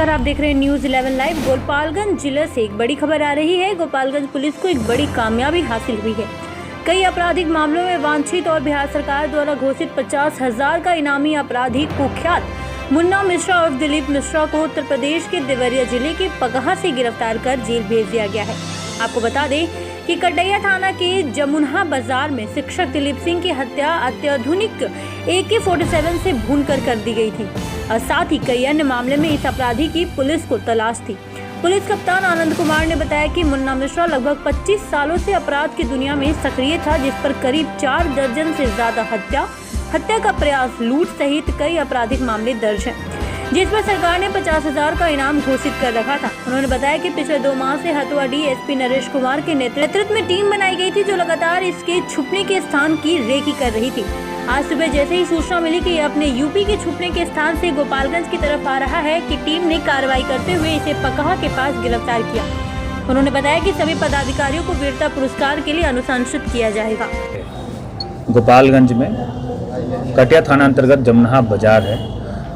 नमस्कार, आप देख रहे हैं न्यूज़ 11 लाइव। गोपालगंज जिले से एक बड़ी खबर आ रही है। गोपालगंज पुलिस को एक बड़ी कामयाबी हासिल हुई है। कई आपराधिक मामलों में वांछित और बिहार सरकार द्वारा घोषित 50,000 का इनामी अपराधी कुख्यात मुन्ना मिश्रा और दिलीप मिश्रा को उत्तर प्रदेश के देवरिया जिले के पगहा से गिरफ्तार कर जेल भेज दिया गया है। आपको बता दें कि कटैया थाना के जमुना बाजार में शिक्षक दिलीप सिंह की हत्या अत्याधुनिक AK-47 से भूनकर कर दी गई थी और साथ ही कई अन्य मामले में इस अपराधी की पुलिस को तलाश थी। पुलिस कप्तान आनंद कुमार ने बताया कि मुन्ना मिश्रा लगभग 25 सालों से अपराध की दुनिया में सक्रिय था, जिस पर करीब 4 दर्जन से ज्यादा हत्या का प्रयास, लूट सहित कई आपराधिक मामले दर्ज हैं, जिसमें सरकार ने 50,000 का इनाम घोषित कर रखा था। उन्होंने बताया कि पिछले 2 माह से हथुआ DSP नरेश कुमार के नेतृत्व में टीम बनाई गई थी, जो लगातार इसके छुपने के स्थान की रेकी कर रही थी। आज सुबह जैसे ही सूचना मिली कि यह अपने यूपी के छुपने के स्थान से गोपालगंज की तरफ आ रहा है, कि टीम ने कार्रवाई करते हुए इसे पकहा के पास गिरफ्तार किया। उन्होंने बताया कि सभी पदाधिकारियों को वीरता पुरस्कार के लिए अनुशंसित किया जाएगा। गोपालगंज में कटैया थाना अंतर्गत जमुना बाजार है,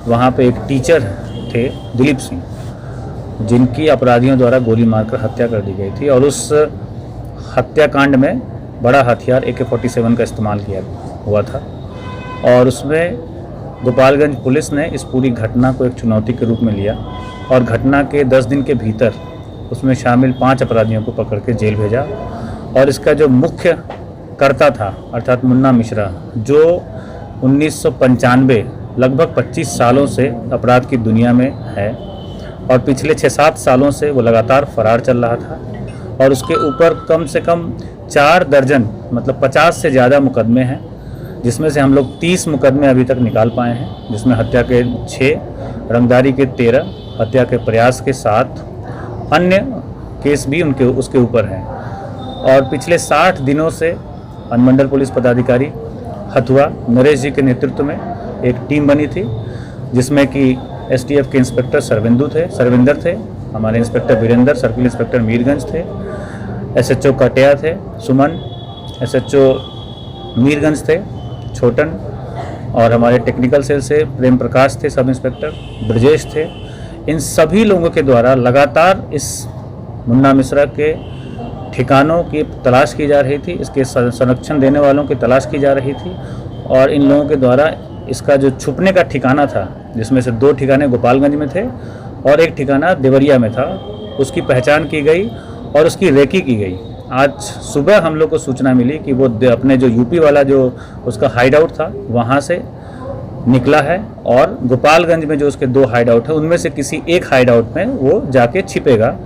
वहाँ पे एक टीचर थे दिलीप सिंह, जिनकी अपराधियों द्वारा गोली मारकर हत्या कर दी गई थी और उस हत्याकांड में बड़ा हथियार AK-47 का इस्तेमाल किया हुआ था और उसमें गोपालगंज पुलिस ने इस पूरी घटना को एक चुनौती के रूप में लिया और घटना के 10 दिन के भीतर उसमें शामिल 5 अपराधियों को पकड़ के जेल भेजा। और इसका जो मुख्य कर्ता था अर्थात मुन्ना मिश्रा, जो 1995 लगभग 25 सालों से अपराध की दुनिया में है और पिछले 6-7 सालों से वो लगातार फरार चल रहा था और उसके ऊपर कम से कम 4 दर्जन मतलब 50 से ज़्यादा मुकदमे हैं, जिसमें से हम लोग 30 मुकदमे अभी तक निकाल पाए हैं, जिसमें हत्या के 6, रंगदारी के 13, हत्या के प्रयास के 7, अन्य केस भी उसके ऊपर हैं। और पिछले 60 दिनों से अनुमंडल पुलिस पदाधिकारी हथुआ नरेश जी के नेतृत्व में एक टीम बनी थी, जिसमें कि STF के इंस्पेक्टर सरविंदर थे, हमारे inspector Virendra, circle inspector Mirganj थे, SHO कटैया थे सुमन, SHO मीरगंज थे छोटन, और हमारे टेक्निकल सेल से प्रेम प्रकाश थे, सब इंस्पेक्टर ब्रजेश थे। इन सभी लोगों के द्वारा लगातार इस मुन्ना मिश्रा के ठिकानों की तलाश की जा रही थी, इसके संरक्षण देने वालों की तलाश की जा रही थी और इन लोगों के द्वारा इसका जो छुपने का ठिकाना था, जिसमें से 2 ठिकाने गोपालगंज में थे और 1 ठिकाना देवरिया में था, उसकी पहचान की गई और उसकी रेकी की गई। आज सुबह हम लोग को सूचना मिली कि वो अपने जो यूपी वाला जो उसका हाइड आउट था वहाँ से निकला है और गोपालगंज में जो उसके 2 हाइड आउट है उनमें से किसी एक हाइड आउट में वो जाके छिपेगा।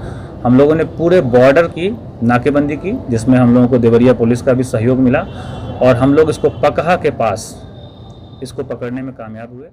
हम लोगों ने पूरे बॉर्डर की नाकेबंदी की, जिसमें हम लोगों को देवरिया पुलिस का भी सहयोग मिला और हम लोग इसको पकहा के पास इसको पकड़ने में कामयाब हुए।